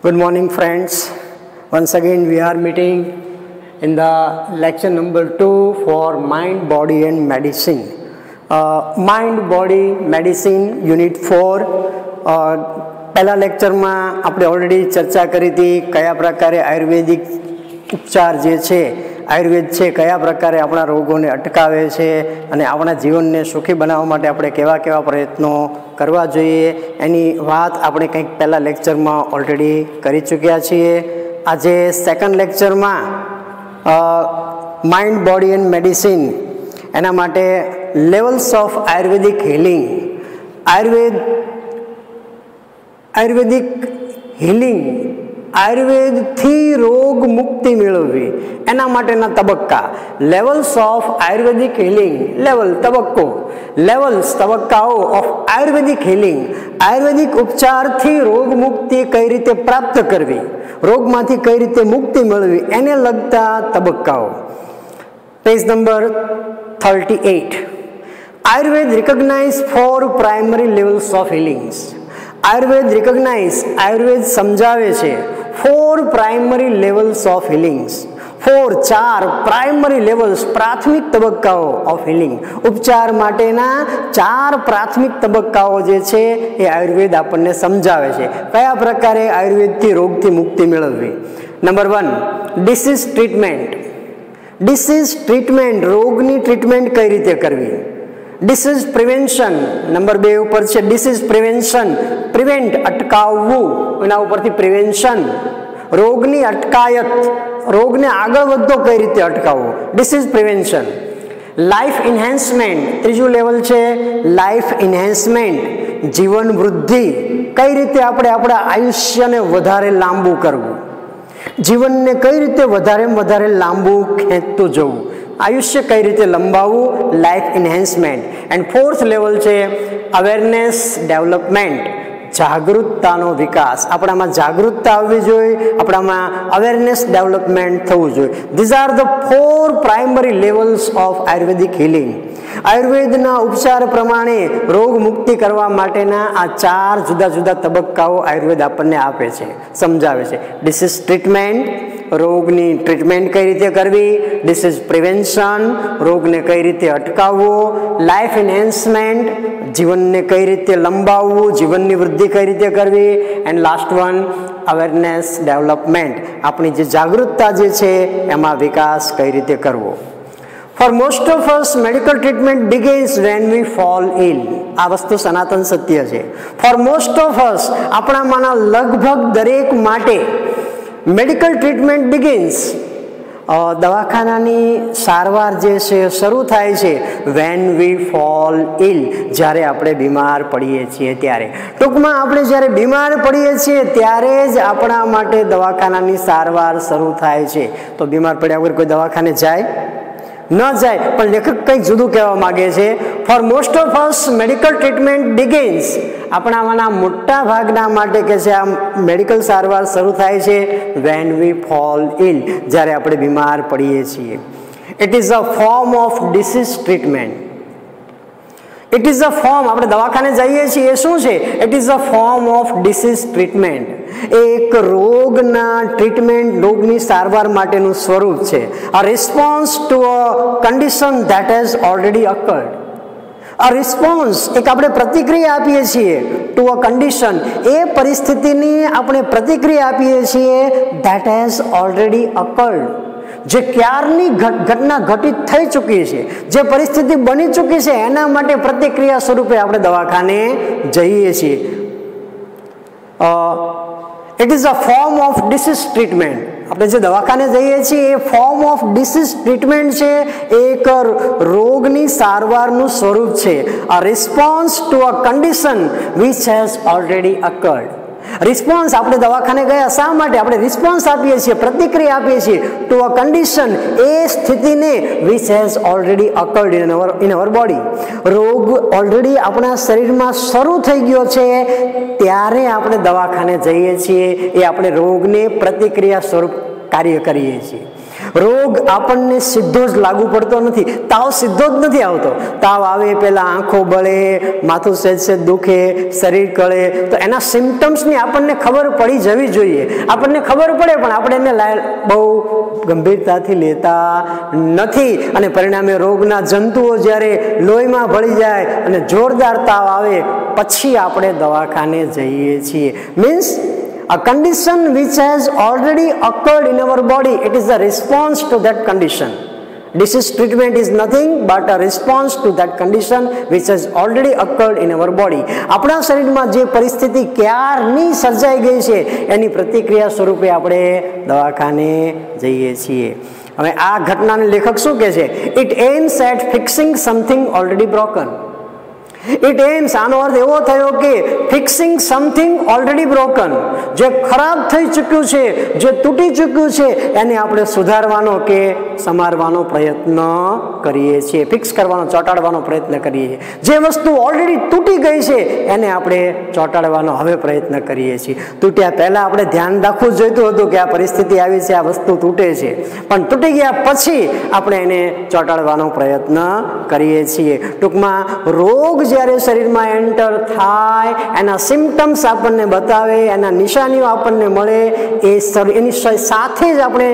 Good morning, friends. Once again, we are meeting in the lecture number 2 for Mind, Body and Medicine. Mind, Body, Medicine, Unit 4. पहला lecture में आपणे already चर्चा करी थी कया प्रकारे आयुर्वेदिक उपचार जे छे आयुर्वेद छे कया प्रकारे आपणा रोगोने अटकावे छे अने आपणा जीवनने सुखी बनाववा माटे आपणे केवा केवा प्रयत्नों करवा जोईए एनी वात आपणे कंईक पहला लेक्चर में ऑलरेडी करी चूक्या छीए। आजे सेकंड लेक्चर में माइंड बॉडी एंड मेडिसिन एना माटे levels of Ayurvedic healing Ayurvedic healing Ayurveda थी रोग मुक्ति मेळववी एना माटेना तबक्का levels of Ayurvedic healing level तबक्को लेवल्स तबक्काओ ऑफ आयुर्वेदिक हीलिंग आयुर्वेदिक उपचार थी रोग मुक्ति कई रीते प्राप्त करवी रोगमांथी कई रीते मुक्ति मेळवी एने लगता तबक्काओ। Page number 38 Ayurveda recognise 4 primary levels of healings Ayurveda recognise Ayurveda समझावे छे 4 primary levels of healings 4 primary levels प्राथमिक तबक्काओ ऑफ हीलिंग उपचार माटेना 4 प्राथमिक तबक्काओ जे छे ए आयुर्वेद आपने समझावे छे कया प्रकारे आयुर्वेद थी रोग थी मुक्ति मेळववी। नंबर 1 डिसीज ट्रीटमेंट रोगनी ट्रीटमेंट कई रीते करवी। डिसीज प्रिवेंशन नंबर 2 ऊपर छे डिसीज प्रिवेंशन प्रिवेंट अटकाववू एना उपरथी प्रिवेंशन रोगनी अटकायत रोगने आगळ वधतो कई रीते अटकाववो डिसीज प्रिवेंशन। लाइफ एनहेन्समेंट त्रीजू लेवल छे लाइफ एनहेन्समेंट जीवन वृद्धि कई रीते आपणे आपणा आयुष्यने वधारे लांबू करवुं जीवनने कई रीते वधारे लांबू खेंचतुं जवुं आयुष्य कई रीते लंबावू life enhancement. And 4th level छे अवेरनेस डेवलपमेंट जागृततानो विकास आपणामां जागृतता आववी जोईए आपणामां अवेरनेस डेवलपमेंट थवुं जोईए। These are the 4 primary levels of Ayurvedic healing आयुर्वेदना उपचार प्रमाणे रोग मुक्ति करवा माटेना आ 4 जुदा जुदा तबक्काओ आयुर्वेद आपने आपे छे समझावे छे। डिसीज ट्रीटमेंट रोगनी ट्रीटमेंट कई रीते करवी डिसीज प्रिवेंशन रोगने कई रीते अटकाववो लाइफ एनहेन्समेंट जीवनने कई रीते लंबाववू जीवननी वृद्धि कई रीते करवी and last one awareness development आपणी जे जागृतता जे छे एमां विकास कई रीते करवो। For most of us, medical treatment begins when we fall ill. आ वस्तु सनातन सत्य है। For most of us, अपना माना लगभग दरेक माटे मेडिकल ट्रीटमेंट begins दवाखानानी सारवार जे छे शरू थाय छे when we fall ill ज्यारे आपणे बीमार पड़ीए छीए त्यारे टूंकमां आपणे ज्यारे बीमार पड़ीए छीए त्यारे ज आपणा माटे दवाखानानी सारवार शरू थाय छे। तो बीमार पड्या वगर कोई दवाखाने जाय न जाए पर लेखक कई जुदू कहवा मांगे छे for most of us medical treatment begins आपणामांना मोटा भागना माटे के छे आ मेडिकल सारवार शरू थाय छे व्हेन वी फॉल इल ज्यारे आपणे बीमार पड़ीए छीए। It is a form of disease treatment it is a form आपणे दवाखाने जाईए छीए ए शुं छे it is a form of disease treatment एक रोगना ट्रीटमेंट रोगनी सारवार माटेनुं स्वरूप छे a response to a condition that has already occurred a response एक आपणे प्रतिक्रिया आपीए छीए टू अ कंडीशन ए परिस्थितिनी आपणे प्रतिक्रिया आपीए छीए दैट हैज ऑलरेडी अकर्ड जे क्यारनी घटना घटित थई चूकी है जे परिस्थिति बनी चूकी है एना माटे प्रतिक्रिया स्वरूपे आपणे दवाखाने जईए छीए। It is a form of disease treatment आपणे जे दवाखाने जईए छीए ए फॉर्म ऑफ डिसीज ट्रीटमेंट छे एक रोगनी सारवारनुं स्वरूप छे a response to a condition which has already occurred. Response आपणे दवाखाने गया शा माटे आपणे रिस्पोन्स आपीए छीए प्रतिक्रिया आपीए छीए टू अ कंडीशन ए स्थितिने which has already occurred in our body रोग ऑलरेडी आपणा शरीरमां शरू थई गयो छे त्यारे आपणे दवाखाने जईए छीए ए आपणे रोगने प्रतिक्रिया स्वरूप कार्य करीए छीए। રોગ આપણને સીધો જ લાગુ પડતો નથી, તાવ સીધો જ નથી આવતો. તાવ આવે પહેલા આંખો બળે, માથું સહેજ દુખે, શરીર કળે, તો એના સિમ્ટમ્સની આપણને ખબર પડી જવી જોઈએ. આપણને ખબર પડે પણ આપણે એને બહુ ગંભીરતાથી લેતા નથી અને પરિણામે રોગના જંતુઓ જ્યારે લોહીમાં ભળી જાય અને જોરદાર તાવ આવે પછી આપણે દવાખાને જઈએ છીએ. Means a condition which has already occurred in our body, it is a response to that condition. Disease treatment is nothing but a response to that condition which has already occurred in our body. આપણા શરીરમાં જે પરિસ્થિતિ ક્યારની સર્જાઈ ગઈ છે એની પ્રતિક્રિયા સ્વરૂપે આપણે દવાખાને જઈએ છીએ. હવે આ ઘટનાને લેખક શું કહે છે? It aims at fixing something already broken. It aims, આનો અર્થ એવો થયો કે ફિક્સિંગ સમથિંગ ઓલરેડી બ્રોકન, જે ખરાબ થઈ ચૂક્યું છે, જે તૂટી ચૂક્યું છે એને આપણે સુધારવાનો કે સમારવાનો પ્રયત્ન કરીએ છીએ, ફિક્સ કરવાનો, ચોંટાડવાનો પ્રયત્ન કરીએ છીએ. જે વસ્તુ ઓલરેડી તૂટી ગઈ છે એને આપણે ચોંટાડવાનો હવે પ્રયત્ન કરીએ છીએ. તૂટ્યા પહેલા આપણે ધ્યાન રાખવું જોઈતું હતું કે આ પરિસ્થિતિ આવી છે, આ વસ્તુ તૂટે છે, પણ તૂટી ગયા પછી આપણે એને ચોંટાડવાનો પ્રયત્ન કરીએ છીએ. ટૂંકમાં રોગ જ્યારે શરીરમાં એન્ટર થાય, એના સિમ્ટમ્સ આપણને બતાવે, એના નિશાનીઓ આપણને મળે, એની સાથે જ આપણે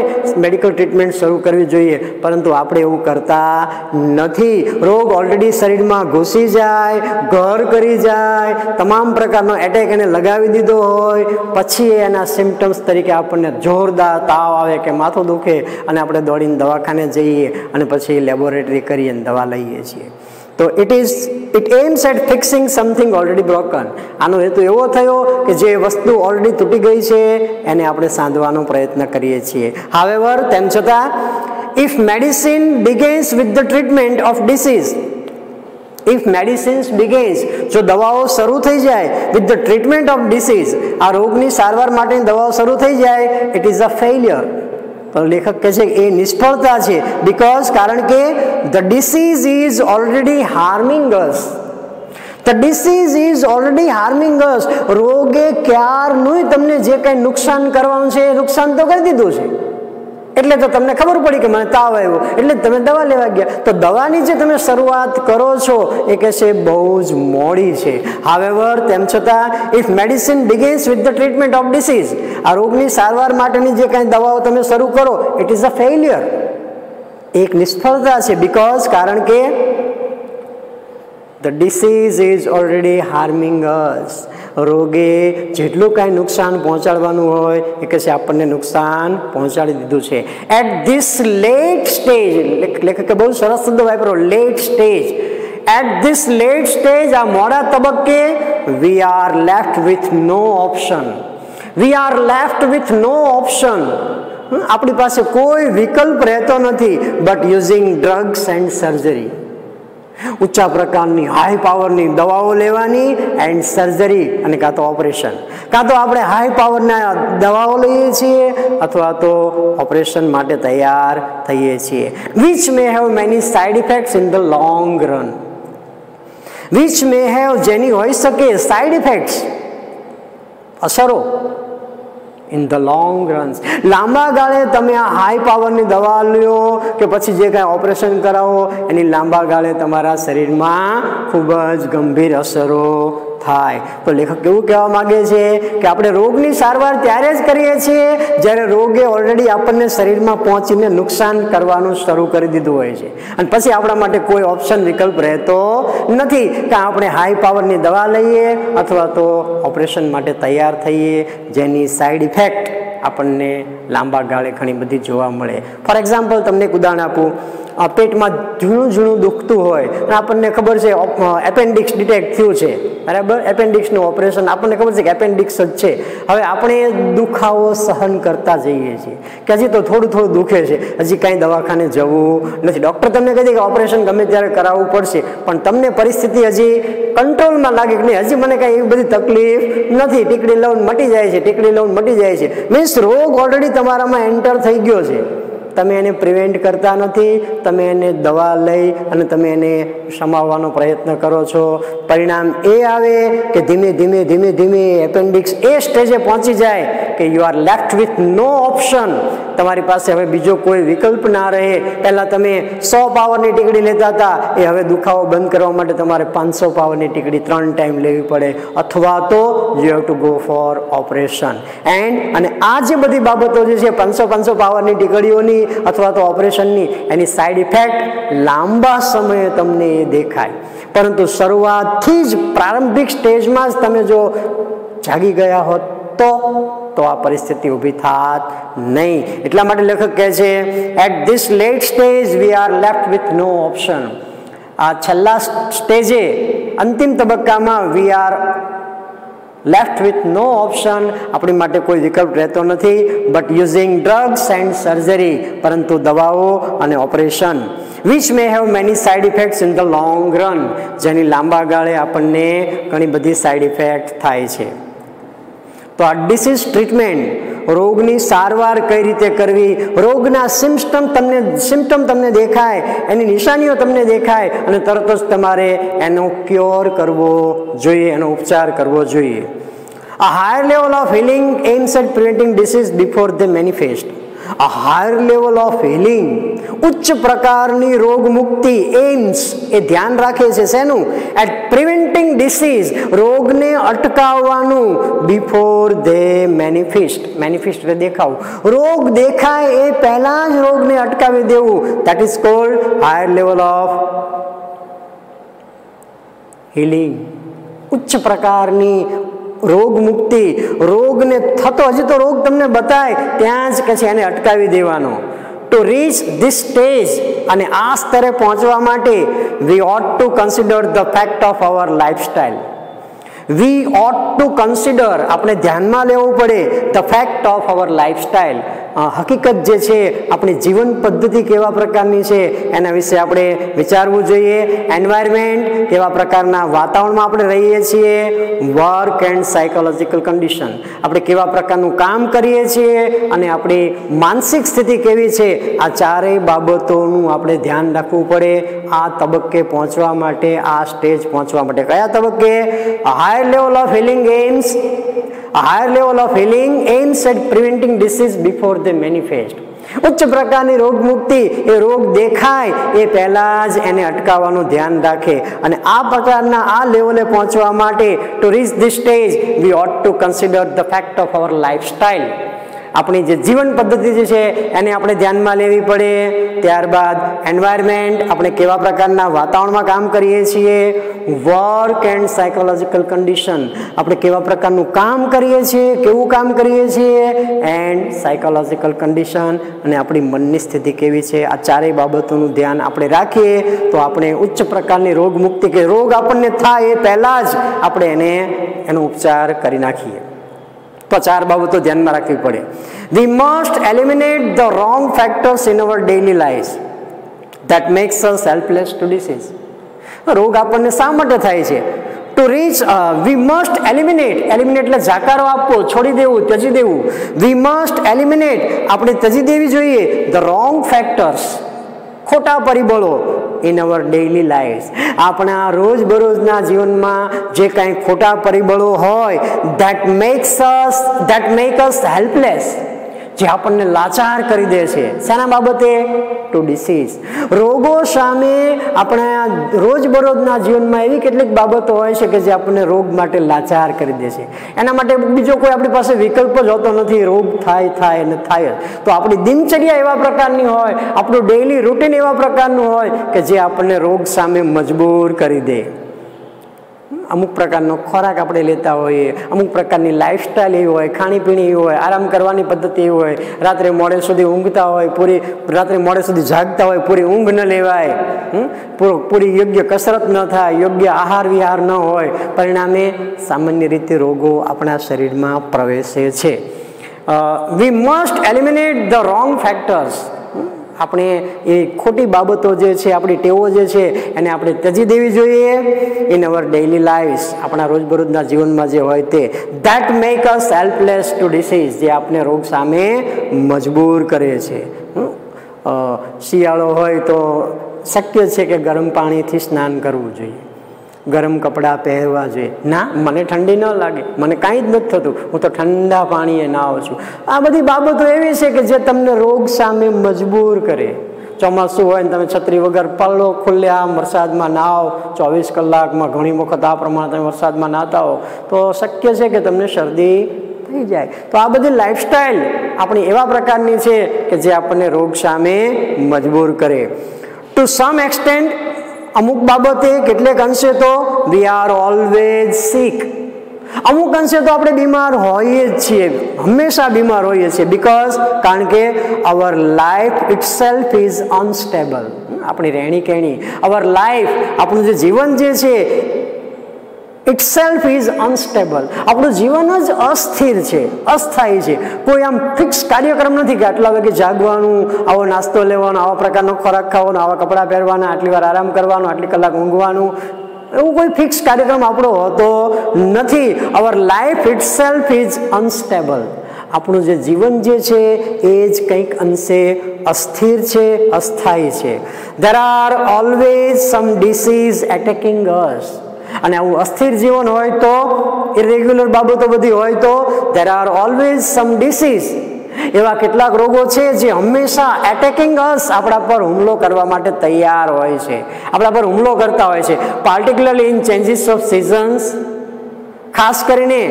મેડિકલ ટ્રીટમેન્ટ શરૂ કરવી જોઈએ. પરંતુ આપણે એવું કરતા નથી. રોગ ઓલરેડી શરીરમાં ઘૂસી જાય, ઘર કરી જાય, તમામ પ્રકારનો એટેક એને લગાવી દીધો હોય, પછી એના સિમ્ટમ્સ તરીકે આપણને જોરદાર તાવ આવે કે માથું દુખે અને આપણે દોડીને દવાખાને જઈએ અને પછી લેબોરેટરી કરીએ અને દવા લઈએ છીએ. તો it aims at fixing something already broken. આનો હેતુ એવો થયો કે જે વસ્તુ ઓલરેડી તૂટી ગઈ છે એને આપણે સાંધવાનો પ્રયત્ન કરીએ છીએ. However, તેમ છતાં if medicine begins with the treatment of disease, if medicines begins, જો દવાઓ શરૂ થઈ જાય with the treatment of disease, આ રોગની સારવાર માટેની દવાઓ શરૂ થઈ જાય, it is a failure. તો લેખક કહે છે એ નિષ્ફળતા છે. બીકોઝ, કારણ કે the disease is already harming us. The disease is already harming us. રોગે ક્યારનું તમને જે કંઈ નુકસાન કરવાનું છે એ નુકસાન તો કરી દીધું છે. એટલે તો તમને ખબર પડી કે મને તાવ આવ્યો એટલે તમે દવા લેવા ગયા. તો દવાની જે તમે શરૂઆત કરો છો એ કહે છે બહુ જ મોડી છે. However, તેમ છતાં if medicine begins with the treatment of disease, આ રોગની સારવાર માટેની જે કાંઈ દવાઓ તમે શરૂ કરો, it is a failure. એક નિષ્ફળતા છે. બીકોઝ, કારણ કે the disease is already harming us. રોગે જેટલું કાંઈ નુકસાન પહોંચાડવાનું હોય એ કહે છે આપણને નુકસાન પહોંચાડી દીધું છે. એટ ધીસ લેટ સ્ટેજ, લેખકે બહુ સરસ શબ્દ વાપર્યો, late stage. At this late stage, આ મોડા તબક્કે, we are left with no option. We are left with no option. આપણી પાસે કોઈ વિકલ્પ રહેતો નથી but using drugs and surgery. ઊંચા પ્રકારની હાઈ પાવરની દવાઓ લેવાની એન્ડ સર્જરી, અને કાં તો ઓપરેશન. કાં તો આપણે હાઈ પાવરના દવાઓ લઈએ છીએ અથવા તો ઓપરેશન માટે તૈયાર થઈએ છીએ. Which may have many side effects in the long run. Which may have, જેની હોઈ શકે સાઇડ ઇફેક્ટ્સ, અસરો, ઇન ધ લોંગ રન્સ. લાંબા ગાળે તમે આ હાઈ પાવરની દવા લ્યો કે પછી જે કાંઈ ઓપરેશન કરાવો એની લાંબા ગાળે તમારા શરીરમાં ખૂબ જ ગંભીર અસરો થાય. તો લેખક એવું કહેવા માગે છે કે આપણે રોગની સારવાર ત્યારે જ કરીએ છીએ જ્યારે રોગે ઓલરેડી આપણને શરીરમાં પહોંચીને નુકસાન કરવાનું શરૂ કરી દીધું હોય છે અને પછી આપણા માટે કોઈ ઓપ્શન વિકલ્પ રહેતો નથી કે આપણે હાઈ પાવરની દવા લઈએ અથવા તો ઓપરેશન માટે તૈયાર થઈએ જેની સાઈડ ઇફેક્ટ આપણને લાંબા ગાળે ઘણી બધી જોવા મળે. ફોર એક્ઝામ્પલ, તમને એક ઉદાહરણ આપું. પેટમાં ઝીણું દુખતું હોય અને આપણને ખબર છે એપેન્ડિક્સ ડિટેક્ટ થયું છે, બરાબર, એપેન્ડિક્સનું ઓપરેશન, આપણને ખબર છે કે એપેન્ડિક્સ જ છે. હવે આપણે દુખાવો સહન કરતા જઈએ છીએ કે હજી તો થોડું દુખે છે, હજી કાંઈ દવાખાને જવું નથી. ડૉક્ટર તમને કહે છે કે ઓપરેશન ગમે ત્યારે કરાવવું પડશે, પણ તમને પરિસ્થિતિ હજી કંટ્રોલમાં લાગે કે નહીં, હજી મને કાંઈ એવી બધી તકલીફ નથી, ટીકડી લઉં મટી જાય છે, મીન્સ રોગ ઓલરેડી તમારામાં એન્ટર થઈ ગયો છે, તમે એને પ્રિવેન્ટ કરતા નથી, તમે એને દવા લઈ અને તમે એને સમાવવાનો પ્રયત્ન કરો છો. પરિણામ એ આવે કે ધીમે ધીમે ધીમે ધીમે એપેન્ડિક્સ એ સ્ટેજે પહોંચી જાય કે you are left with no option. તમારી પાસે હવે બીજો કોઈ વિકલ્પ ના રહે. પહેલાં તમે 100 પાવરની ટીકડી લેતા હતા, એ હવે દુખાવો બંધ કરવા માટે તમારે 500 પાવરની ટીકડી 3 ટાઈમ લેવી પડે, અથવા તો you have to go for operation. અને આ જે બધી બાબતો જે છે 500 પાવરની ટીકડીઓની અથવા તો ઓપરેશનની, એની સાઈડ ઇફેક્ટ લાંબા સમયે તમને એ દેખાય. પરંતુ શરૂઆતથી જ પ્રારંભિક સ્ટેજમાં જ તમે જો જાગી ગયા હોત તો આ પરિસ્થિતિ ઊભી થાત નહીં. એટલા માટે લેખક કહે છે at this late stage we are left with no option. આ છેલ્લા સ્ટેજે, અંતિમ તબક્કામાં we are left with no option, આપણી માટે કોઈ વિકલ્પ રહેતો નથી but using drugs and surgery, પરંતુ દવાઓ અને operation, which may have many side effects in the long run, જેની લાંબા ગાળે આપણને ઘણી બધી સાઇડ ઇફેક્ટ થાય છે. તો આ ડિસીઝ ટ્રીટમેન્ટ, રોગની સારવાર કઈ રીતે કરવી, રોગના સિમ્પટમ તમને દેખાય, એની નિશાનીઓ તમને દેખાય અને તરત જ તમારે એનો ક્યોર કરવો જોઈએ, એનો ઉપચાર કરવો જોઈએ. A higher level of healing aims at preventing disease before they manifest. A higher level of healing, ઉચ્ચ પ્રકારની રોગ મુક્તિ, એમ્સ એ ધ્યાન રાખે છે શેનું? એટ પ્રિવેન્ટિંગ ડિસીઝ, રોગને અટકાવવાનું, બિફોર ધે મેનિફેસ્ટ, મેનિફેસ્ટ એટલે દેખાવું, રોગ દેખાય એ પહેલા જ રોગને અટકાવી દેવું. That is called higher level of healing. ઉચ્ચ પ્રકારની રોગ મુક્તિ, રોગને થતો, હજી તો રોગ તમને બતાય ત્યાં જ પછી એને અટકાવી દેવાનો. ટુ રીચ ધીસ સ્ટેજ, અને આ સ્તરે પહોંચવા માટે we ought to consider the fact of our lifestyle. We ought to consider, આપણે ધ્યાનમાં લેવું પડે the fact of our lifestyle. હકીકત જે છે, આપણી જીવન પદ્ધતિ કેવા પ્રકારની છે એના વિશે આપણે વિચારવું જોઈએ. એન્વાયરમેન્ટ, કેવા પ્રકારના વાતાવરણમાં આપણે રહીએ છીએ. વર્ક એન્ડ સાયકોલોજીકલ કન્ડિશન, આપણે કેવા પ્રકારનું કામ કરીએ છીએ અને આપણી માનસિક સ્થિતિ કેવી છે, આ ચારેય બાબતોનું આપણે ધ્યાન રાખવું પડે આ તબક્કે પહોંચવા માટે, આ સ્ટેજ પહોંચવા માટે. કયા તબક્કે? Higher level of healing aims, a higher level of healing aims at preventing disease before they manifest. ઉચ્ચ પ્રકારની રોગ મુક્તિ, એ રોગ દેખાય એ પહેલા જ એને અટકાવવાનું ધ્યાન રાખે. અને આ પ્રકારના આ લેવલે પહોંચવા માટે, to reach this stage we ought to consider the fact of our lifestyle. આપણી જે જીવન પદ્ધતિ જે છે એને આપણે ધ્યાનમાં લેવી પડે. ત્યારબાદ એન્વાયરમેન્ટ, આપણે કેવા પ્રકારના વાતાવરણમાં કામ કરીએ છીએ. વર્ક એન્ડ સાયકોલોજીકલ કન્ડિશન, આપણે કેવા પ્રકારનું કામ કરીએ છીએ, કેવું કામ કરીએ છીએ. એન્ડ સાયકોલોજીકલ કન્ડિશન, અને આપણી મનની સ્થિતિ કેવી છે. આ ચારેય બાબતોનું ધ્યાન આપણે રાખીએ તો આપણે ઉચ્ચ પ્રકારની રોગ મુક્તિ, કે રોગ આપણને થાય એ પહેલાં જ આપણે એનો ઉપચાર કરી નાખીએ. તો ચાર બાબતો ધ્યાનમાં રાખવી પડે. We must eliminate the wrong factors in our daily life that makes us helpless to disease. રોગ આપણને શા માટે થાય છે? To reach we must eliminate, eliminate એટલે જાકારો આપવો, છોડી દેવું, ત્યજી દેવું. વી મસ્ટ એલિમિનેટ, આપણે ત્યજી દેવી જોઈએ ધ રોંગ ફેક્ટર્સ, ખોટા પરિબળો ઇન અવર ડેઇલી લાઈફ. આપણા રોજબરોજના જીવનમાં જે કાંઈ ખોટા પરિબળો હોય, ધેટ મેક અસ હેલ્પલેસ, જે આપણને લાચાર કરી દે છે. શેના બાબતે? ટુ ડિસીઝ, રોગો સામે. આપણા રોજબરોજના જીવનમાં એવી કેટલીક બાબતો હોય છે કે જે આપણને રોગ માટે લાચાર કરી દે છે. એના માટે બીજો કોઈ આપણી પાસે વિકલ્પ જ હોતો નથી. રોગ થાય અને થાય જ. તો આપણી દિનચર્યા એવા પ્રકારની હોય, આપણું ડેઇલી રૂટીન એવા પ્રકારનું હોય કે જે આપણને રોગ સામે મજબૂર કરી દે. અમુક પ્રકારનો ખોરાક આપણે લેતા હોઈએ, અમુક પ્રકારની લાઈફસ્ટાઈલ એવી હોય, ખાણીપીણી એવી હોય, આરામ કરવાની પદ્ધતિ એવી હોય, રાત્રે મોડે સુધી ઊંઘતા હોય, રાત્રે મોડે સુધી જાગતા હોય, પૂરી ઊંઘ ન લેવાય, પૂરી યોગ્ય કસરત ન થાય, યોગ્ય આહાર વિહાર ન હોય, પરિણામે સામાન્ય રીતે રોગો આપણા શરીરમાં પ્રવેશે છે. વી must eliminate the wrong factors. આપણે એ ખોટી બાબતો જે છે, આપણી ટેવો જે છે એને આપણે ત્યજી દેવી જોઈએ ઇન અવર ડેઇલી લાઈફ, આપણા રોજબરોજના જીવનમાં જે હોય તે. That make us helpless to disease, જે આપણે રોગ સામે મજબૂર કરે છે. શિયાળો હોય તો શક્ય છે કે ગરમ પાણીથી સ્નાન કરવું જોઈએ, ગરમ કપડાં પહેરવા જોઈએ. ના, મને ઠંડી ન લાગે, મને કાંઈ જ નથી થતું, હું તો ઠંડા પાણીએ નાહું છું. આ બધી બાબતો એવી છે કે જે તમને રોગ સામે મજબૂર કરે. ચોમાસું હોય ને તમે છત્રી વગર પલ્લો ખુલ્લે આમ વરસાદમાં નાહો, 24 કલાકમાં ઘણી વખત આ પ્રમાણે તમે વરસાદમાં નાહતા હો તો શક્ય છે કે તમને શરદી થઈ જાય. તો આ બધી લાઈફસ્ટાઈલ આપણી એવા પ્રકારની છે કે જે આપણને રોગ સામે મજબૂર કરે. ટુ સમ એક્સટેન્ટ અમુક બાબતે કેટલેક અંશે તો વી આર ઓલવેઝ સિક. અમુક અંશે તો આપણે બીમાર હોઈએ જ છીએ, હંમેશા બીમાર હોઈએ છીએ. બીકોઝ કારણ કે our life itself is unstable. આપણી રહેણી કહેણી, અવર લાઈફ, આપણું જે જીવન જે છે ઇટસેલ્ફ ઇઝ અનસ્ટેબલ. આપણું જીવન જ અસ્થિર છે, અસ્થાયી છે. કોઈ આમ ફિક્સ કાર્યક્રમ નથી કે આટલા વાગે જાગવાનું, આવો નાસ્તો લેવાનો, આવા પ્રકારનો ખોરાક ખાવાનો, આવા કપડાં પહેરવાના, આટલી વાર આરામ કરવાનો, આટલી કલાક ઊંઘવાનું, એવું કોઈ ફિક્સ કાર્યક્રમ આપણો હોતો નથી. Our life itself is unstable. આપણું જે જીવન જે છે એ જ કંઈક અંશે અસ્થિર છે, અસ્થાયી છે. There are always some disease attacking us. અને આવું અસ્થિર જીવન હોય તો, ઇરેગ્યુલર બાબતો બધી હોય તો there are always some disease. એવા કેટલાક રોગો છે જે હંમેશા એટેકિંગ અસ, આપણા પર હુમલો કરવા માટે તૈયાર હોય છે, આપણા પર હુમલો કરતા હોય છે. પાર્ટિક્યુલરલી ઇન ચેન્જીસ ઓફ સિઝન્સ, ખાસ કરીને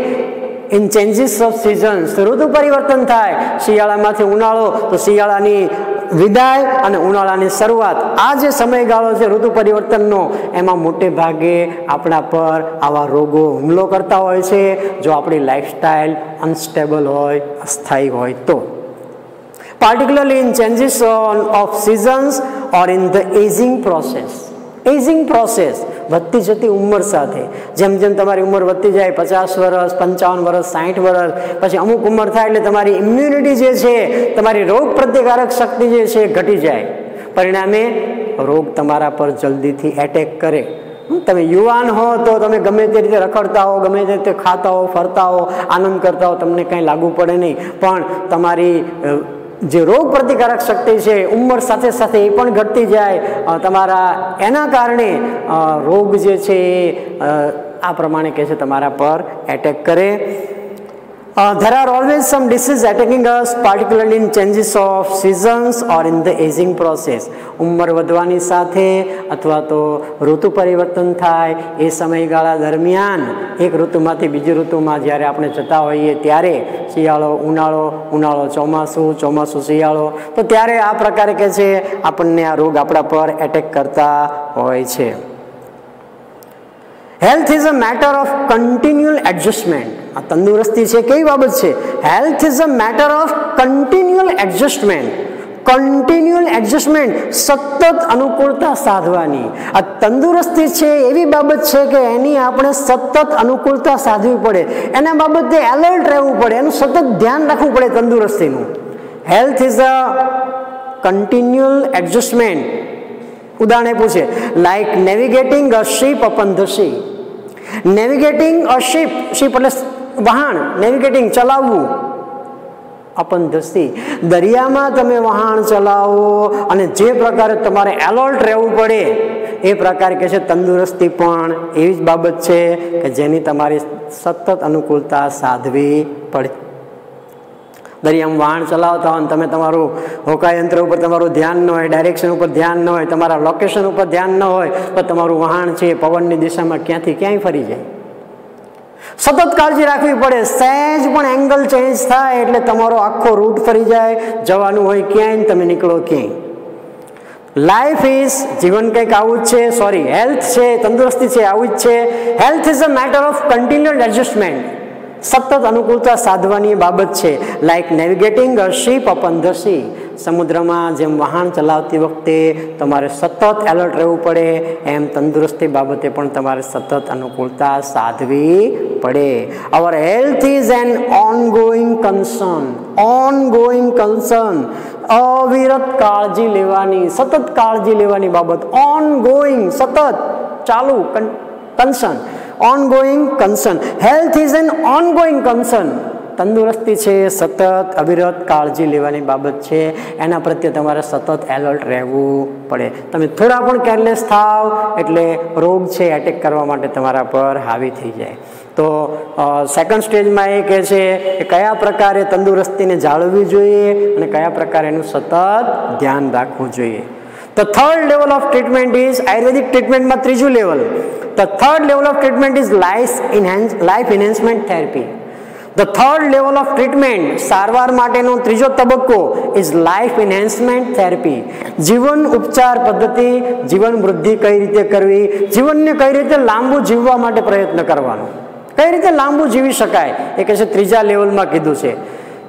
ઇન ચેન્જીસ ઓફ સિઝન્સ, ઋતુ પરિવર્તન થાય. શિયાળામાંથી ઉનાળો તો શિયાળાની વિદાય અને ઉનાળાની શરૂઆત, આ જે સમયગાળો છે ઋતુ પરિવર્તનનો, એમાં મોટે ભાગે આપણા પર આવા રોગો હુમલો કરતા હોય છે જો આપણી લાઈફસ્ટાઈલ અનસ્ટેબલ હોય, અસ્થાયી હોય તો. પાર્ટિક્યુલરલી in changes of seasons or in the ageing process. Ageing process, વધતી જતી ઉંમર સાથે, જેમ જેમ તમારી ઉંમર વધતી જાય, 50 વર્ષ, 55 વર્ષ, 60 વર્ષ, પછી અમુક ઉંમર થાય એટલે તમારી ઇમ્યુનિટી જે છે, તમારી રોગ પ્રતિકારક શક્તિ જે છે ઘટી જાય. પરિણામે રોગ તમારા પર જલ્દીથી એટેક કરે. તમે યુવાન હો તો તમે ગમે તે રીતે રખડતા હો, ગમે તે રીતે ખાતા હો, ફરતા હો, આનંદ કરતા હો, તમને કંઈ લાગુ પડે નહીં. પણ તમારી જે રોગ પ્રતિકારક શક્તિ છે ઉંમર સાથે સાથે એ પણ ઘટતી જાય. તમારા એના કારણે રોગ જે છે આ પ્રમાણે કહે છે તમારા પર એટેક કરે. There are always some diseases attacking us, particularly in changes of seasons or in the aging process. ઉંમર વધવાની સાથે અથવા તો ઋતુ પરિવર્તન થાય એ સમયગાળા દરમિયાન એક ઋતુમાંથી બીજી ઋતુમાં જ્યારે આપણે જતા હોઈએ ત્યારે, શિયાળો ઉનાળો, ઉનાળો ચોમાસું, ચોમાસું શિયાળો, તો ત્યારે આ પ્રકારે કહે છે આપણને આ રોગ આપણા પર એટેક કરતા હોય છે. Health is a matter of continual adjustment. આ તંદુરસ્તી છે કેવી બાબત છે? Health is a matter of continual adjustment. કન્ટિન્યુઅલ adjustment, સતત અનુકૂળતા સાધવાની. આ તંદુરસ્તી છે એવી બાબત છે કે એની આપણે સતત અનુકૂળતા સાધવી પડે, એના બાબતે એલર્ટ રહેવું પડે, એનું સતત ધ્યાન રાખવું પડે તંદુરસ્તીનું. Health is a continual adjustment. ઉદાહરણ પૂછે, like navigating a ship upon the sea. Navigating a ship, ship એટલે વહાણ, નેવિગેટિંગ ચલાવવું, અપન ધ સી, દરિયામાં તમે વહાણ ચલાવો અને જે પ્રકારે તમારે એલર્ટ રહેવું પડે એ પ્રકારે કહે છે તંદુરસ્તી પણ એવી જ બાબત છે કે જેની તમારી સતત અનુકૂળતા સાધવી પડે. દરિયામાં વહાણ ચલાવતા હોય તમે તમારું હોકાયંત્ર ઉપર તમારું ધ્યાન ન હોય, ડાયરેક્શન ઉપર ધ્યાન ન હોય, તમારા લોકેશન ઉપર ધ્યાન ન હોય તો તમારું વહાણ છે પવનની દિશામાં ક્યાંથી ક્યાંય ફરી જાય. સતત કાળજી રાખવી પડે. સહેજ પણ એંગલ ચેન્જ થાય એટલે તમારો આખો રૂટ ફરી જાય, જવાનું હોય ક્યાંય, તમે નીકળો ક્યાંય. લાઈફ ઇઝ, જીવન કંઈક આવું જ છે, સોરી હેલ્થ છે, તંદુરસ્તી છે આવું જ છે. Health is a matter of continual adjustment. સતત અનુકૂળતા સાધવાની બાબત છે. Like navigating a ship upon the sea. સમુદ્રમાં જેમ વહાણ ચલાવતી વખતે તમારે સતત એલર્ટ રહેવું પડે, એમ તંદુરસ્તી બાબતે પણ તમારે સતત અનુકૂળતા સાધવી પડે. અવર health is an ongoing concern. Ongoing concern, અવિરત કાળજી લેવાની, સતત કાળજી લેવાની બાબત. ઓનગોઈંગ, સતત ચાલુ, concern, ongoing concern. Health is an ongoing concern. તંદુરસ્તી છે એ સતત અવિરત કાળજી લેવાની બાબત છે, એના પ્રત્યે તમારે સતત એલર્ટ રહેવું પડે. તમે થોડા પણ કેરલેસ થાવ એટલે રોગ છે એટેક કરવા માટે તમારા પર હાવી થઈ જાય. તો સેકન્ડ સ્ટેજમાં એ કહે છે કે કયા પ્રકારે તંદુરસ્તીને જાળવવી જોઈએ અને કયા પ્રકારે એનું સતત ધ્યાન રાખવું જોઈએ. The third level of treatment is આયુર્વેદિક ટ્રીટમેન્ટમાં ત્રીજું level. The third level of treatment is life enhancement therapy. The third level of treatment સારવાર માટેનો ત્રીજો તબક્કો is life enhancement therapy. જીવન ઉપચાર પદ્ધતિ, જીવન વૃદ્ધિ કઈ રીતે કરવી, જીવનને કઈ રીતે લાંબુ જીવવા માટે પ્રયત્ન કરવાનો, કઈ રીતે લાંબુ જીવી શકાય એ કહે છે ત્રીજા લેવલમાં કીધું છે.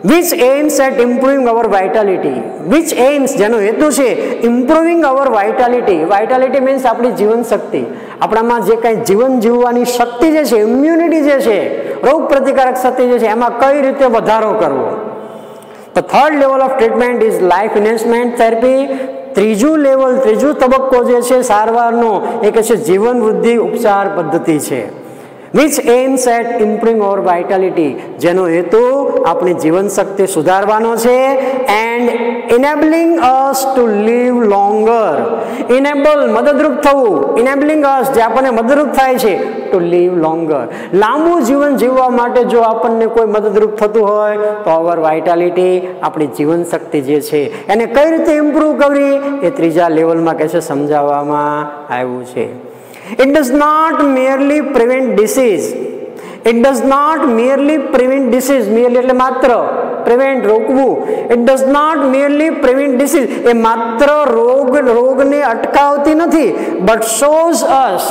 Which aims at improving our vitality. Which aims, જેનો હેતુ છે improving our vitality. Vitality means આપણી જીવન શક્તિ, આપણામાં જે કંઈ જીવન જીવવાની શક્તિ જે છે, ઇમ્યુનિટી જે છે, રોગ પ્રતિકારક શક્તિ જે છે, એમાં કઈ રીતે વધારો કરવો. The third level of treatment is life enhancement therapy. ત્રીજું લેવલ, ત્રીજું તબક્કો જે છે સારવારનો એ કહે છે જીવન વૃદ્ધિ ઉપચાર પદ્ધતિ છે. Which aims at improving our vitality, જેનો હેતુ આપણી જીવન શક્તિ સુધારવાનો છે and enabling us to live longer. Enable, મદદરૂપ થવું, enabling us, જે આપણને મદદરૂપ થાય છે to live longer. લાંબુ જીવન જીવવા માટે જો આપણને કોઈ મદદરૂપ થતું હોય તો our vitality, આપણી જીવન શક્તિ જે છે એને કઈ રીતે ઇમ્પ્રૂવ કરવી એ ત્રીજા લેવલમાં કહે છે સમજાવવામાં આવ્યું છે. It does not merely prevent disease. It does not merely prevent disease. Merely એટલે માત્ર, prevent રોકવું. It does not merely prevent disease. એ માત્ર રોગને અટકાવતી નથી, but shows us,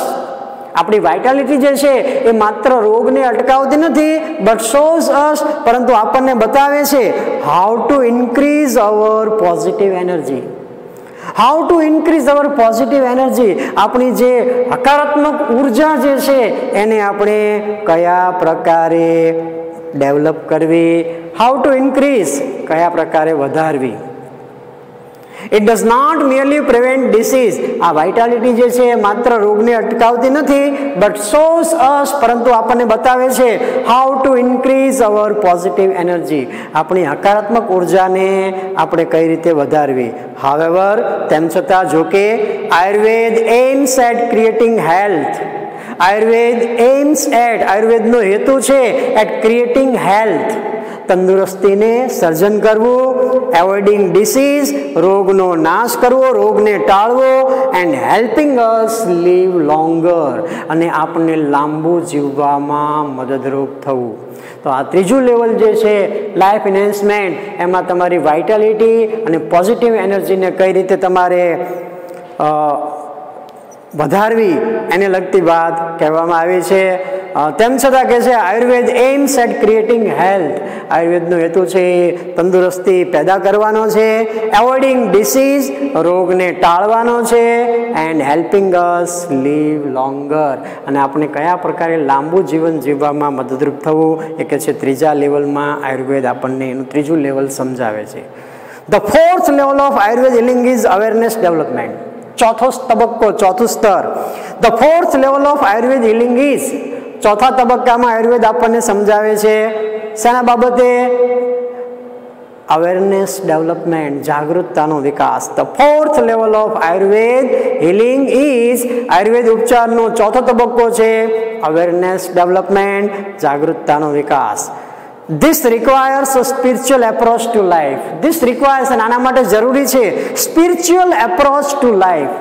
આપણી વાઇટાલિટી જે છે એ માત્ર રોગને અટકાવતી નથી, but shows us, પરંતુ આપણને બતાવે છે how to increase our positive energy. How to increase our positive energy. આપણી જે હકારાત્મક ઉર્જા જે છે એને આપણે કયા પ્રકારે ડેવલપ કરવી, how to increase, કયા પ્રકારે વધારવી. It does not merely prevent disease. આ વાઇટાલિટી જે છે માત્ર રોગને અટકાવતી નથી, but shows us, પરંતુ આપણને બતાવે છે how to increase our positive energy. આપણી હકારાત્મક ઉર્જાને આપણે કઈ રીતે વધારવી. However, તેમ છતાં જો કે Ayurveda aims at creating health. આયુર્વેદનો હેતુ છે at creating health, તંદુરસ્તીને સર્જન કરવું, એવોઇડિંગ ડિસીઝ, રોગનો નાશ કરવો, રોગને ટાળવો, and helping us live longer, અને આપણને લાંબુ જીવવામાં મદદરૂપ થવું. તો આ ત્રીજું લેવલ જે છે લાઈફ એન્હાન્સમેન્ટ, એમાં તમારી વાઇટાલિટી અને પોઝિટિવ એનર્જીને કઈ રીતે તમારે વધારવી એને લગતી વાત કહેવામાં આવી છે. તેમ છતાં કહે છે Ayurveda aims at creating health. આયુર્વેદનો હેતુ છે તંદુરસ્તી પેદા કરવાનો છે, એવોઇડિંગ ડિસીઝ, રોગને ટાળવાનો છે, and helping us live longer, અને આપણે કયા પ્રકારે લાંબુ જીવન જીવવામાં મદદરૂપ થવું એ કહે છે ત્રીજા લેવલમાં આયુર્વેદ આપણને એનું ત્રીજું લેવલ સમજાવે છે. The fourth level of Ayurveda healing is awareness development. ચોથો તબક્કો, ચોથું સ્તર. The fourth level of Ayurveda healing is, ચોથા તબક્કામાં આયુર્વેદ આપણને સમજાવે છે શેના બાબતે? અવેરનેસ ડેવલપમેન્ટ, જાગૃતતાનો વિકાસ. The fourth level of Ayurveda healing is, Ayurveda ઉપચારનો ચોથો તબક્કો છે અવેરનેસ ડેવલપમેન્ટ, જાગૃતતાનો વિકાસ. This requires a spiritual approach to life. This requires, અને આના માટે જરૂરી છે spiritual approach to life.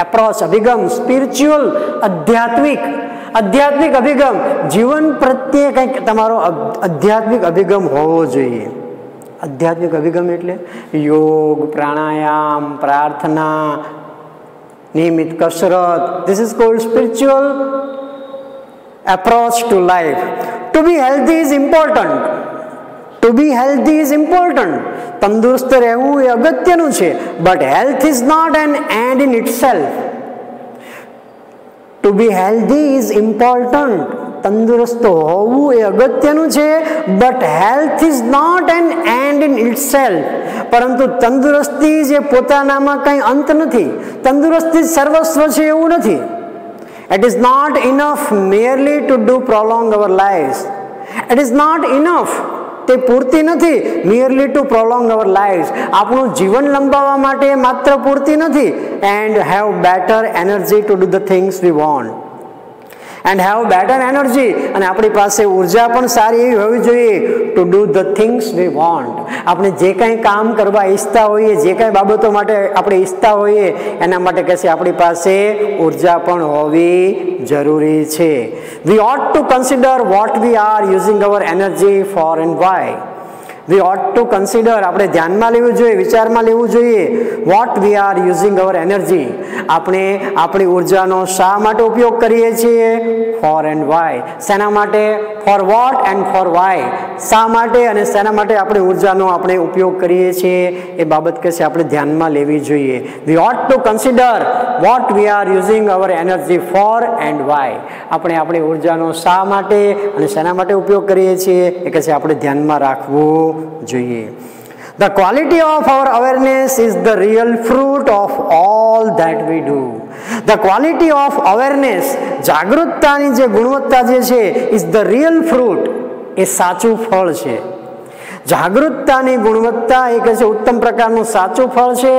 Approach, અભિગમ, સ્પિરિચ્યુઅલ, આધ્યાત્મિક અભિગમ. જીવન પ્રત્યે કંઈક તમારો આધ્યાત્મિક અભિગમ હોવો જોઈએ. આધ્યાત્મિક અભિગમ એટલે યોગ, પ્રાણાયામ, પ્રાર્થના, નિયમિત કસરત. This is called spiritual approach to life. To be healthy is important. To be healthy is important. તંદુરસ્ત રહેવું એ અગત્યનું છે. But health is not an end in itself. To be healthy is important. તંદુરસ્ત હોવું એ અગત્યનું છે. But health is not an end in itself. પરંતુ તંદુરસ્તી જે પોતાનામાં કંઈ અંત નથી. તંદુરસ્તી સર્વસ્વ છે એવું નથી. It is not enough merely to do prolong our lives. It is not enough તે પૂરતી નથી. merely to prolong our lives, આપણું જીવન લંબાવવા માટે માત્ર પૂરતી નથી. and have better energy to do the things we want. and have better energy, અને આપણી પાસે ઉર્જા પણ સારી એવી હોવી જોઈએ to do the things we want. આપણે જે કંઈ કામ કરવા ઈચ્છતા હોઈએ, જે કંઈ બાબતો માટે આપણે ઈચ્છતા હોઈએ, એના માટે કહેશે આપણી પાસે ઉર્જા પણ હોવી જરૂરી છે. we ought to consider what we are using our energy for and why. we ought to consider, આપણે ધ્યાનમાં લેવું જોઈએ, વિચારમાં લેવું જોઈએ, what we are using our energy, આપણે આપણી ઉર્જાનો શા માટે ઉપયોગ કરીએ છીએ, for and why, શેના માટે, for what and for why, શા માટે અને શેના માટે આપણે ઉર્જાનો આપણે ઉપયોગ કરીએ છીએ, એ બાબત કે છે આપણે ધ્યાનમાં લેવી જોઈએ. we ought to consider what we are using our energy for and why, આપણે આપણી ઉર્જાનો શા માટે અને શેના માટે ઉપયોગ કરીએ છીએ એ કે છે આપણે ધ્યાનમાં રાખવું જોઈએ. The quality of our awareness is the real fruit of all that we do. The quality of awareness, જાગૃતતાની જે ગુણવત્તા જે છે, is the real fruit, એ સાચું ફળ છે. જાગૃતતાની ગુણવત્તા એ કહે છે ઉત્તમ પ્રકારનું સાચું ફળ છે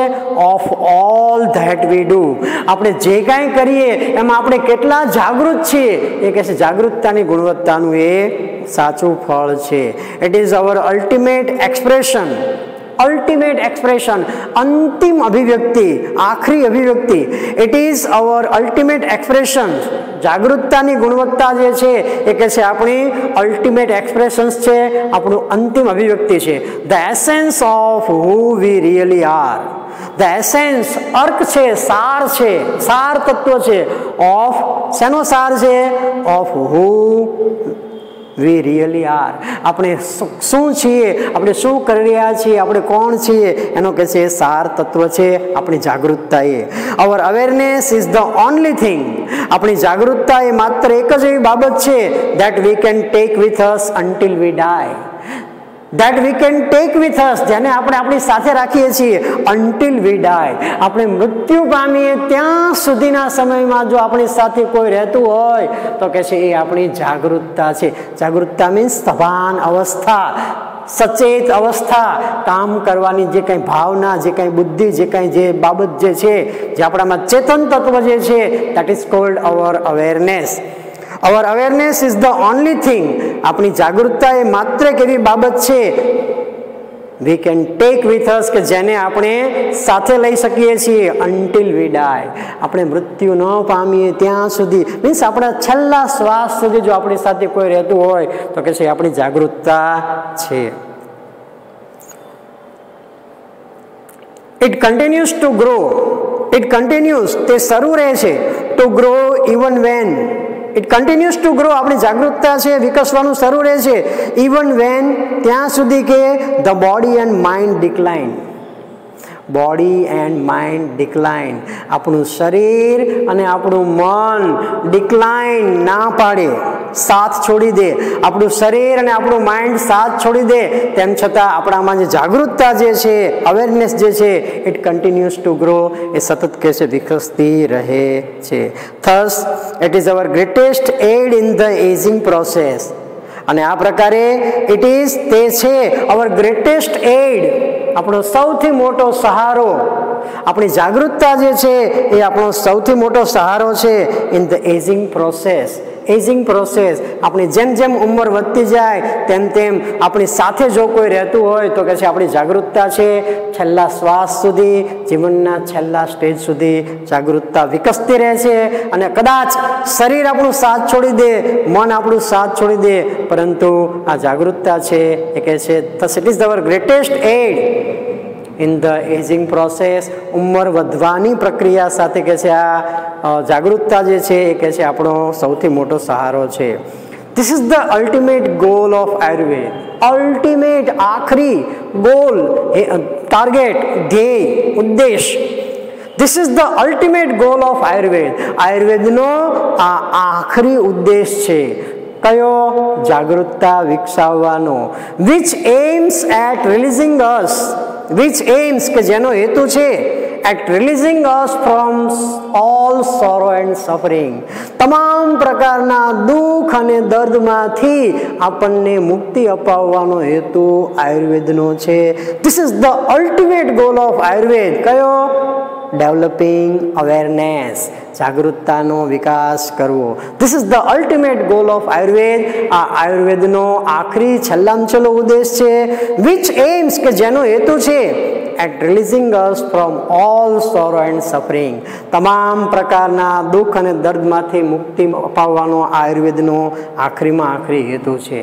of all that we do. આપણે જે કાંઈ કરીએ એમાં આપણે કેટલા જાગૃત છીએ એ કહે છે જાગૃતતાની ગુણવત્તાનું એ સાચું ફળ છે. It is our ultimate expression. Ultimate expression, અંતિમ અભિવ્યક્તિ, આખરી અભિવ્યક્તિ. It is our ultimate expression. જાગૃતતાની ગુણવત્તા જે છે એ કે છે આપણી અલ્ટિમેટ એક્સપ્રેશન્સ છે, આપણું અંતિમ અભિવ્યક્તિ છે. The essence of who we really are. The essence, અર્ક છે, સાર છે, સાર તત્વ છે. ઓફ, શેનો સાર છે? Of who we really are. આપણે શું છીએ, આપણે શું કરી રહ્યા છીએ, આપણે કોણ છીએ, એનો કે છે સાર તત્વ છે આપણી જાગૃતતા. એ our awareness is the only thing. આપણી જાગૃતતા એ માત્ર એક જ એવી બાબત છે that we can take with us until we die. that we can take with us, જેને આપણે આપણી સાથે રાખીએ છીએ until we die. આપણે મૃત્યુ પામીએ ત્યાં સુધીના સમયમાં જો આપણી સાથે કોઈ રહેતું હોય તો કે છે એ આપણી જાગૃતતા છે. જાગૃતતા મીન્સ સભાન અવસ્થા, સચેત અવસ્થા, કામ કરવાની જે કંઈ ભાવના, જે કંઈ બુદ્ધિ, જે કંઈ જે બાબત જે છે, જે આપણામાં ચેતન તત્વ જે છે, that is called our awareness. Our awareness is the only thing. આપણી જાગૃતતા એ માત્ર એક એવી બાબત છે we can take with us, કે જેને આપણે સાથે લઈ શકીએ છીએ until we die. આપણે મૃત્યુ ન પામીએ ત્યાં સુધી, મીન્સ આપણા છેલ્લા શ્વાસ સુધી જો આપણી સાથે કોઈ રહેતું હોય તો કે છે આપણી જાગૃતતા છે. It continues to grow. It continues, તે શરૂ રહે છે, to grow even when. It continues to grow. આપણી જાગૃતતા છે વિકસવાનું શરૂ રહે છે even when, ત્યાં સુધી કે the body and mind decline. Body and mind decline. આપણું શરીર અને આપણું મન ડિક્લાઇન ના પાડે, સાથ છોડી દે. આપણું શરીર અને આપણું માઇન્ડ સાથ છોડી દે તેમ છતાં આપણામાં જે જાગૃતતા જે છે, અવેરનેસ જે છે, ઇટ કન્ટિન્યુઅસ ટુ ગ્રો, એ સતત કે છે વિકસતી રહે છે. Thus it is our greatest aid in the ageing process. અને આ પ્રકારે ઇટ ઇઝ, તે છે અવર ગ્રેટેસ્ટ એડ, આપણો સૌથી મોટો સહારો. આપણી જાગૃતતા જે છે એ આપણો સૌથી મોટો સહારો છે in the ageing process. Ageing process, આપણી જેમ જેમ ઉંમર વધતી જાય તેમ તેમ આપણી સાથે જો કોઈ રહેતું હોય તો કે છે આપણી જાગૃતતા છે છેલ્લા શ્વાસ સુધી, જીવનના છેલ્લા સ્ટેજ સુધી જાગૃતતા વિકસતી રહે છે. અને કદાચ શરીર આપણું સાથ છોડી દે, મન આપણું સાથ છોડી દે, પરંતુ આ જાગૃતતા છે એ કહે છે thus it is our greatest aid in the aging process. ઉંમર વધવાની પ્રક્રિયા સાથે કે છે આ જાગૃતતા જે છે એ કે છે આપણો સૌથી મોટો સહારો છે. This is the ultimate goal of Ayurveda. Ultimate, આખરી ગોલ, ટાર્ગેટ, ધ્યેય, ઉદ્દેશ. This is the ultimate goal of Ayurveda. આયુર્વેદનો આ આખરી ઉદ્દેશ છે. કયો? જાગૃતતા વિકસાવવાનો. which aims at releasing us, which aims, કે જેનો હેતુ છે at releasing us from all sorrow and suffering. તમામ પ્રકારના દુઃખ અને દર્દમાંથી આપણને મુક્તિ અપાવવાનો હેતુ આયુર્વેદનો છે. This is the ultimate goal of Ayurveda. કયો? ડેવલપિંગ અવેરનેસ, જાગૃતતાનો વિકાસ કરવો. This is the ultimate goal of Ayurveda. આ આયુર્વેદનો આખરી છેલ્લામાં છેલ્લો ઉદ્દેશ છે. વિચ એમ્સ, કે જેનો હેતુ છે at releasing us from all sorrow and suffering. તમામ પ્રકારના દુઃખ અને દર્દમાંથી મુક્તિ અપાવવાનો આયુર્વેદનો આખરીમાં આખરી હેતુ છે.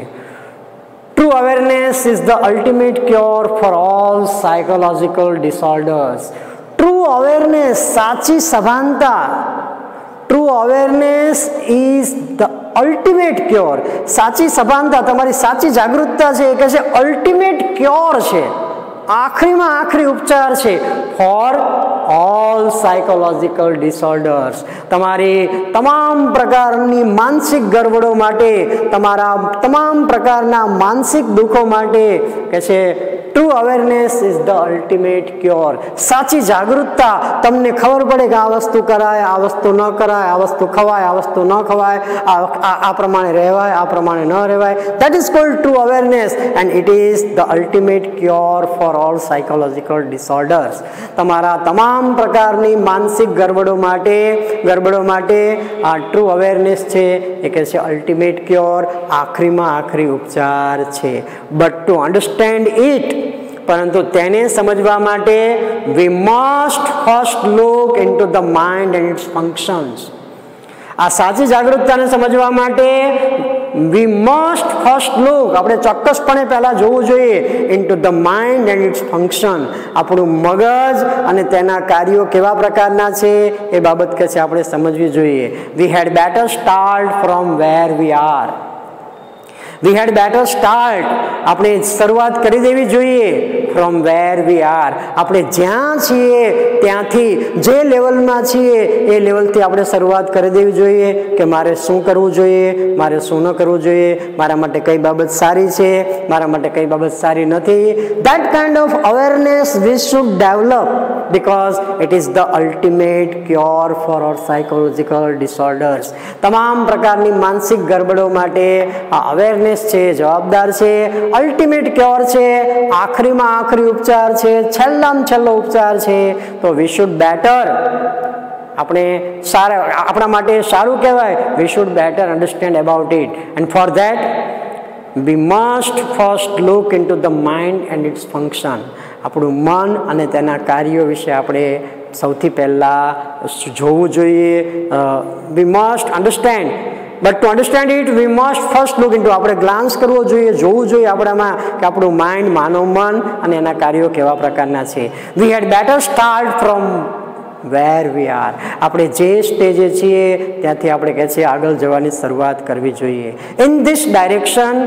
True awareness is the ultimate cure for all psychological disorders. True awareness, સાચી સભાનતા. True awareness is the ultimate cure. સાચી સભાનતા, તમારી સાચી જાગૃતતા છે એ કહે છે અલ્ટિમેટ ક્યોર છે, આખરીમાં આખરી ઉપચાર છે ફોર ઓલ સાયકોલોજીકલ ડિસઓર્ડર્સ. તમારી તમામ પ્રકારની માનસિક ગરબડો માટે, તમારા તમામ પ્રકારના માનસિક દુઃખો માટે કે છે true awareness is the ultimate cure. સાચી જાગૃતતા, તમને ખબર પડે કે આ વસ્તુ કરાય, આ વસ્તુ ન કરાય, આ વસ્તુ ખવાય, આ વસ્તુ ન ખવાય, આ પ્રમાણે રહેવાય, આ પ્રમાણે ન રહેવાય. That is called true awareness and it is the ultimate cure for all psychological disorders. તમારા તમામ પ્રકારની માનસિક ગરબડો માટે આ ટ્રુ અવેરનેસ છે એ કહે છે અલ્ટિમેટ ક્યોર, આખરીમાં આખરી ઉપચાર છે. બટ ટુ અન્ડરસ્ટેન્ડ ઇટ, પરંતુ તેને સમજવા માટે we must first look into the mind and its functions. આ સાચી જાગૃતતાને સમજવા માટે વી મસ્ટ ફર્સ્ટ લુક, આપણે ચોક્કસપણે પહેલાં જોવું જોઈએ into the mind and its function. આપણું મગજ અને તેના કાર્યો કેવા પ્રકારના છે એ બાબત કે છે આપણે સમજવી જોઈએ. We had better start from where we are. We had better start, આપણે શરૂઆત કરી દેવી જોઈએ ફ્રોમ વેર વી આર. આપણે જ્યાં છીએ ત્યાંથી, જે લેવલમાં છીએ એ લેવલથી આપણે શરૂઆત કરી દેવી જોઈએ કે મારે શું કરવું જોઈએ, મારે શું ન કરવું જોઈએ, મારા માટે કઈ બાબત સારી છે, મારા માટે કઈ બાબત સારી નથી. That kind of awareness we should develop because it is the ultimate cure for our psychological disorders. તમામ પ્રકારની માનસિક ગરબડો માટે આ અવેરનેસ છે જવાબદાર છે, અલ્ટિમેટ ક્યોર છે, આખરીમાં આખરી ઉપચાર છે, છેલ્લામાં છેલ્લો ઉપચાર છે. તો વી શુડ બેટર, આપણે આપણા માટે સારું કહેવાય, we should better understand about it and for that we must first look into the mind and its function. આપણું મન અને તેના કાર્યો વિશે આપણે સૌથી પહેલાં જોવું જોઈએ. We must understand, but to understand it V must first look into, આપણે ગ્લાન્સ કરવો જોઈએ, જોવું જોઈએ આપણામાં કે આપણું માઇન્ડ, માનવ મન અને એના કાર્યો કેવા પ્રકારના છે. We had better start from where we are. આપણે જે સ્ટેજે છીએ ત્યાંથી આપણે કહે છે આગળ જવાની શરૂઆત કરવી જોઈએ. ઇન ધીસ ડાયરેક્શન,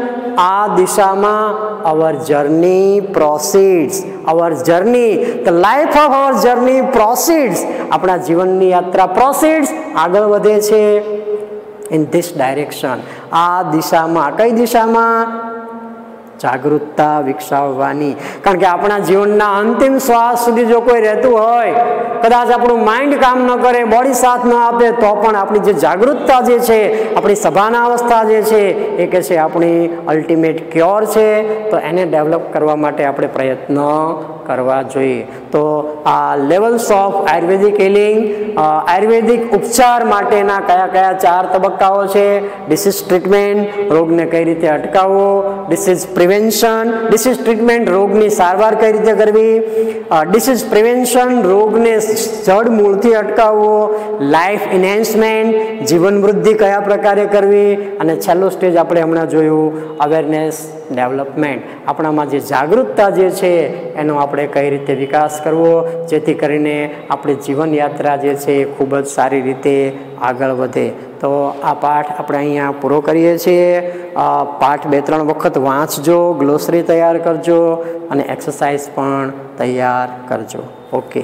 આ દિશામાં our journey proceeds. Our journey, the life of our journey proceeds. આપણા જીવનની યાત્રા પ્રોસીડ્સ, આગળ વધે છે ઇન ધીસ ડાયરેક્શન, આ દિશામાં. કઈ દિશામાં? જાગૃતતા વિકસાવવાની. કારણ કે આપણા જીવનના અંતિમ શ્વાસ સુધી જો કોઈ રહેતું હોય, કદાચ આપણું માઇન્ડ કામ ન કરે, બોડી સાથ ન આપે, તો પણ આપણી જે જાગૃતતા જે છે, આપણી સભાના અવસ્થા જે છે એ કે છે આપણી અલ્ટિમેટ ક્યોર છે. તો એને ડેવલપ કરવા માટે આપણે પ્રયત્ન કરવા જોઈએ. તો આ લેવલ્સ ઓફ આયુર્વેદિક હિલિંગ, આયુર્વેદિક ઉપચાર માટેના કયા કયા 4 તબક્કાઓ છે? ડિસીઝ ટ્રીટમેન્ટ, રોગને કઈ રીતે અટકાવવો. ડિસીઝ પ્રિવેન્શન, ડિસીઝ ટ્રીટમેન્ટ, રોગની સારવાર કઈ રીતે કરવી. ડિસીઝ પ્રિવેન્શન, રોગને જડ મૂળથી અટકાવવો. લાઈફ ઇન્હેન્સમેન્ટ, જીવન વૃદ્ધિ કયા પ્રકારે કરવી. અને છેલ્લું સ્ટેજ આપણે હમણાં જોયું અવેરનેસ ડેવલપમેન્ટ. આપણામાં જે જાગૃતતા જે છે એનો આપણે કઈ રીતે વિકાસ કરવો જેથી કરીને આપણી જીવનયાત્રા જે છે એ ખૂબ જ સારી રીતે આગળ વધે. તો આ પાઠ આપણે અહીંયા પૂરો કરીએ છીએ. પાઠ 2-3 વખત વાંચજો, ગ્લોસરી તૈયાર કરજો અને એક્સરસાઇઝ પણ તૈયાર કરજો. ઓકે.